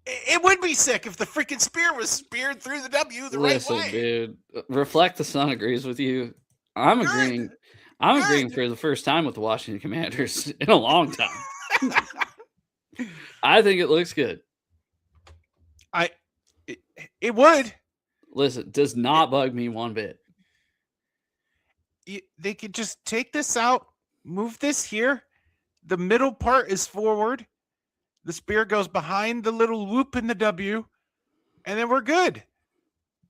It would be sick if the freaking spear was speared through the W the right way. Listen, dude. Reflect the Sun agrees with you. I'm agreeing. I'm agreeing for the first time with the Washington Commanders in a long time. I think it looks good. It would. Listen, does not bug me one bit. They could just take this out, move this here. The middle part is forward. The spear goes behind the little loop in the W, and then we're good.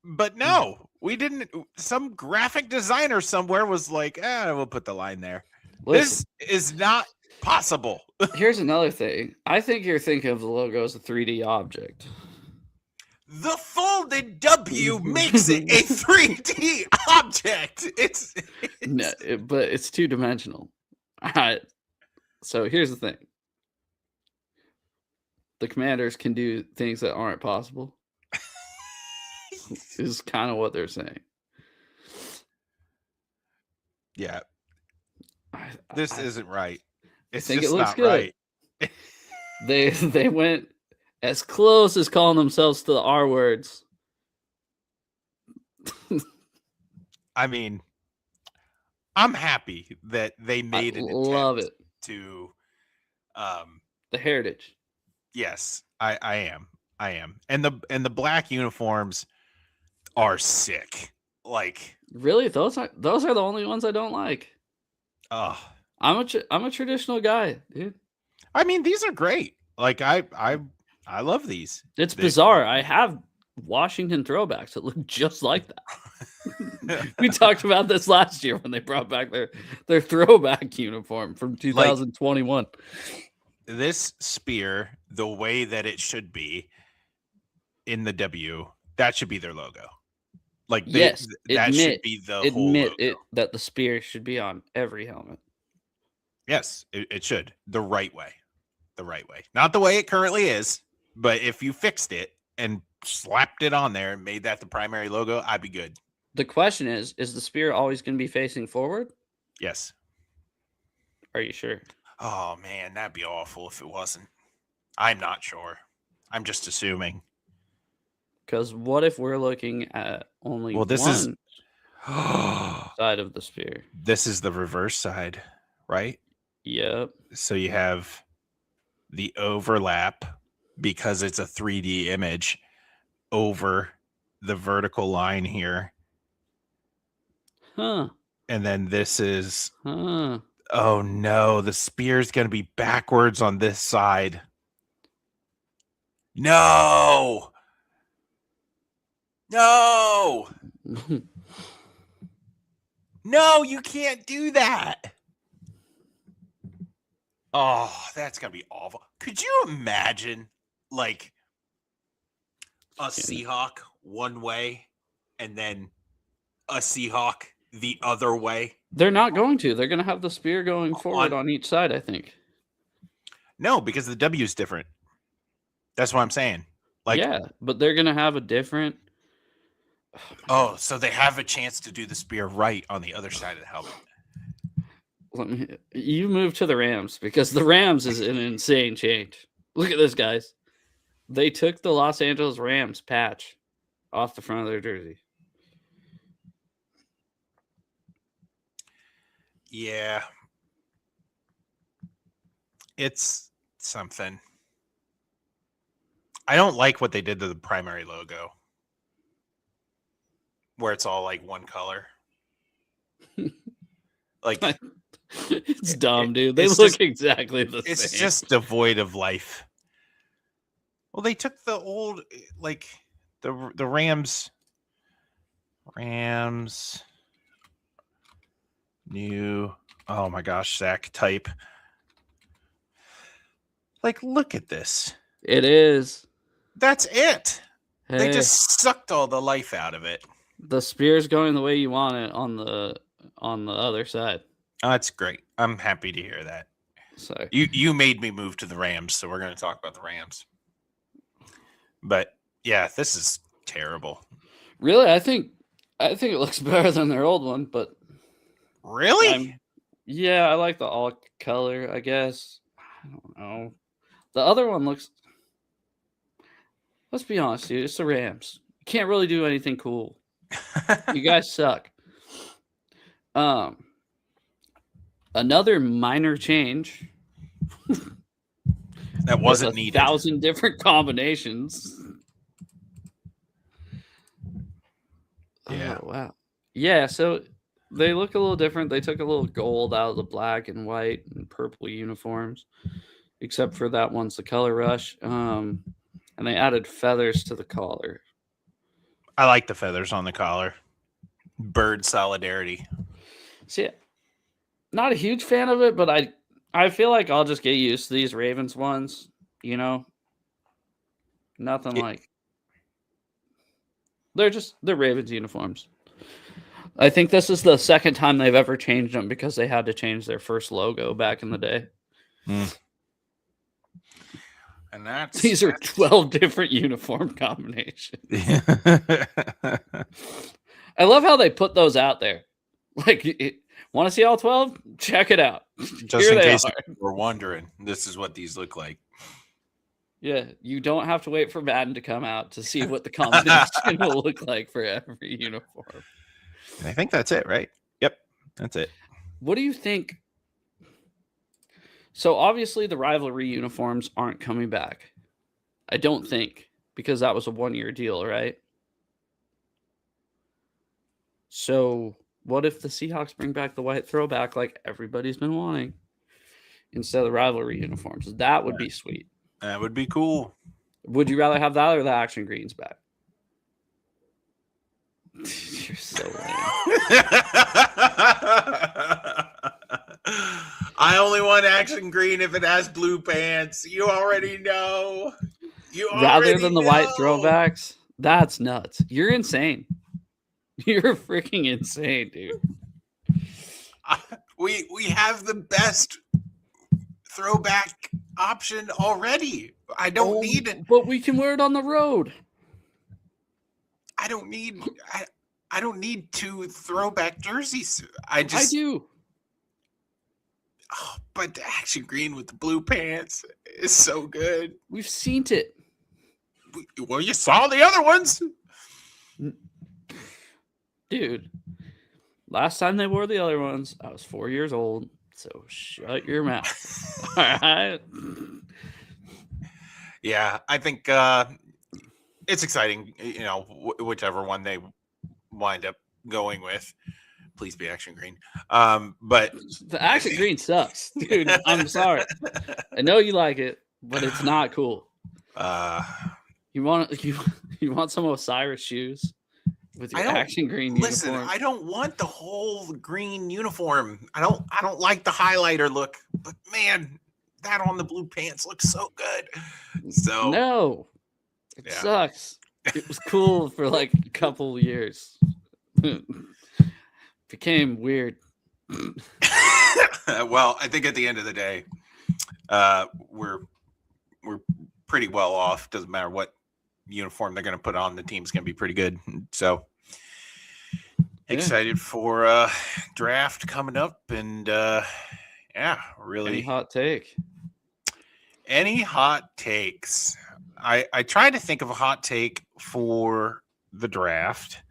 But no, we didn't. Some graphic designer somewhere was like, we'll put the line there. Listen, this is not possible. Here's another thing. I think you're thinking of the logo as a 3D object. The folded W makes it a 3D object. It's no, but it's two-dimensional. All right. So here's the thing. The Commanders can do things that aren't possible. Is kind of what they're saying. Yeah, I, this I isn't right. It's think it just looks not good. right. They went as close as calling themselves to the R words. I mean, I'm happy that they I made an love attempt it. to The heritage. yes, I am. I am. And the black uniforms are sick. Like, Really, those are the only ones I don't like. uh I'm a traditional guy, dude. I mean, these are great. Like I love these. It's They- bizarre. I have Washington throwbacks that look just like that. We talked about this last year when they brought back their throwback uniform from 2021. this spear, the way that it should be in the W, that should be their logo. Like Yes, that should be the whole logo. that the spear should be on every helmet. Yes, it should. The right way. The right way. Not the way it currently is, but if you fixed it and slapped it on there and made that the primary logo, I'd be good. The question is the spear always going to be facing forward? Yes. Are you sure? Oh man, that'd be awful if it wasn't. I'm not sure. I'm just assuming. Because what if we're looking at only This one is side of the spear? this is the reverse side, right? Yep. So you have the overlap because it's a 3D image over the vertical line here. Huh. And then this is Huh. oh no, the spear's going to be backwards on this side. No. No. No, you can't do that. Oh, that's going to be awful. Could you imagine like a Seahawk one way and then a Seahawk the other way? They're not going to. They're going to have the spear going forward on each side, I think. No, because the W is different. That's what I'm saying. Like, yeah, but they're going to have a different. Oh, so they have a chance to do the spear right on the other side of the helmet. You move to the Rams because the Rams is an insane change. Look at this, guys. They took the Los Angeles Rams patch off the front of their jersey. Yeah. It's something. I don't like what they did to the primary logo, where it's all like one color. Like, it's dumb, dude. They look exactly the same. It's just devoid of life. Well, they took the old, like the Rams new. Oh my gosh, Zach type. Like, look at this. It is. That's it. Hey, they just sucked all the life out of it. The spear's going the way you want it on the other side. Oh, that's great. I'm happy to hear that. So you made me move to the Rams, so we're going to talk about the Rams. But yeah, this is terrible. Really, I think it looks better than their old one, but really, yeah, I like the all color. I guess I don't know. The other one looks. Let's be honest, dude. It's the Rams. You can't really do anything cool. You guys suck. Another minor change. That wasn't needed. 1,000 different combinations. Yeah. Oh, wow. Yeah, so they look a little different. They took a little gold out of the black and white and purple uniforms, except for that one's the color rush. And they added feathers to the collar. I like the feathers on the collar. Bird solidarity. See, not a huge fan of it, but I feel like I'll just get used to these Ravens ones, you know? Nothing like... They're Ravens uniforms. I think this is the second time they've ever changed them because they had to change their first logo back in the day. And these are 12 different uniform combinations. I love how they put those out there. Like, Want to see all 12? Check it out. Just Here in they case are. we're wondering, this is what these look like. Yeah, you don't have to wait for Madden to come out to see what the combination will look like for every uniform. And I think that's it, right? Yep, that's it. What do you think? So obviously the rivalry uniforms aren't coming back. I don't think, because that was a 1-year deal, right? So what if the Seahawks bring back the white throwback like everybody's been wanting instead of the rivalry uniforms? That would be sweet. That would be cool. Would you rather have that or the action greens back? You're so lame. I only want action green if it has blue pants. You already know. Rather than the white throwbacks? That's nuts. You're insane. You're freaking insane, dude. We have the best throwback option already. I don't need it. But we can wear it on the road. I don't need 2 throwback jerseys. I do. Oh, but the action green with the blue pants is so good. We've seen it. Well, you saw the other ones. Dude, last time they wore the other ones, I was 4 years old. So shut your mouth. All right. Yeah, I think it's exciting. You know, whichever one they wind up going with. Please be action green. But the action green sucks, dude. I'm sorry. I know you like it, but it's not cool. You want some Osiris shoes with your action green uniform? Listen, I don't want the whole green uniform. I don't like the highlighter look, but man, that on the blue pants looks so good. So no, it sucks. It was cool for like a couple years. Became weird. Well, I think at the end of the day, we're pretty well off. Doesn't matter what uniform they're going to put on. The team's going to be pretty good. So excited for draft coming up, and really. Any hot take? Any hot takes? I tried to think of a hot take for the draft.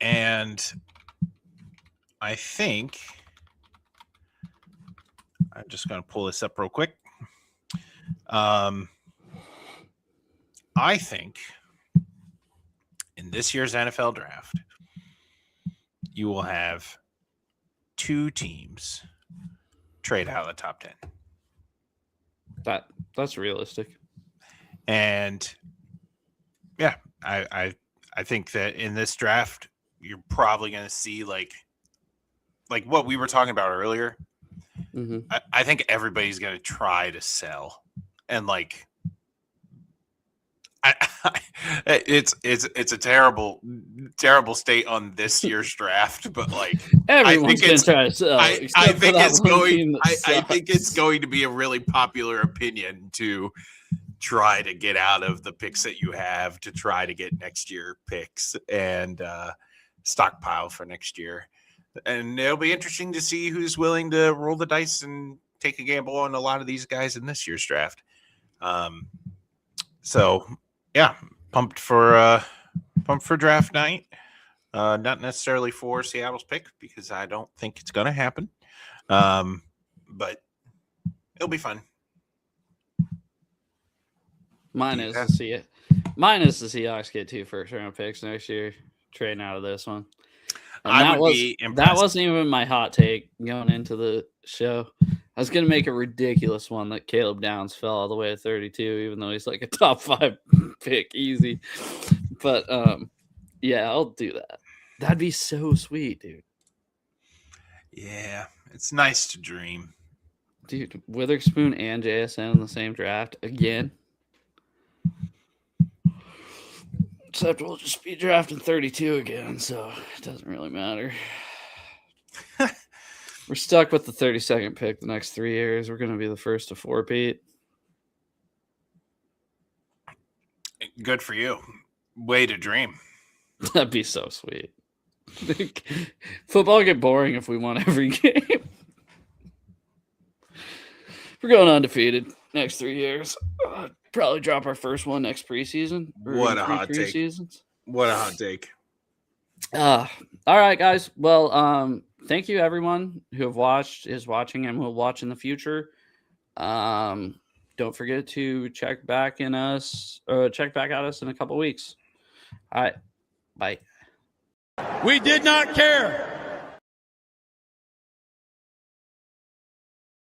And I think I'm just going to pull this up real quick. I think in this year's NFL draft, you will have 2 teams trade out of the top 10. That's realistic. And yeah, I think that in this draft, you're probably going to see like what we were talking about earlier. Mm-hmm. I think everybody's going to try to sell, and like, it's a terrible state on this year's draft, but like everyone's going to try to sell. I think it's going to be a really popular opinion to try to get out of the picks that you have to try to get next year picks and stockpile for next year. And it'll be interesting to see who's willing to roll the dice and take a gamble on a lot of these guys in this year's draft. So yeah, pumped for draft night. Not necessarily for Seattle's pick because I don't think it's going to happen. But it'll be fun. Mine is to see it. Mine is the Seahawks get 2 first-round picks next year, trading out of this one. And that wasn't even my hot take going into the show. I was going to make a ridiculous one that Caleb Downs fell all the way to 32, even though he's like a top 5 pick, easy. But yeah, I'll do that. That'd be so sweet, dude. Yeah, it's nice to dream. Dude, Witherspoon and JSN in the same draft again. Except we'll just be drafting 32 again, so it doesn't really matter. We're stuck with the 32nd pick the next 3 years. We're going to be the first to 4-peat. Good for you. Way to dream. That'd be so sweet. Football will get boring if we won every game. We're going undefeated next 3 years. Probably drop our first one next preseason. What a hot take. Preseasons. What a hot take. All right, guys. Well, thank you everyone who is watching, and will watch in the future. Don't forget to check back at us in a couple weeks. All right. Bye. We did not care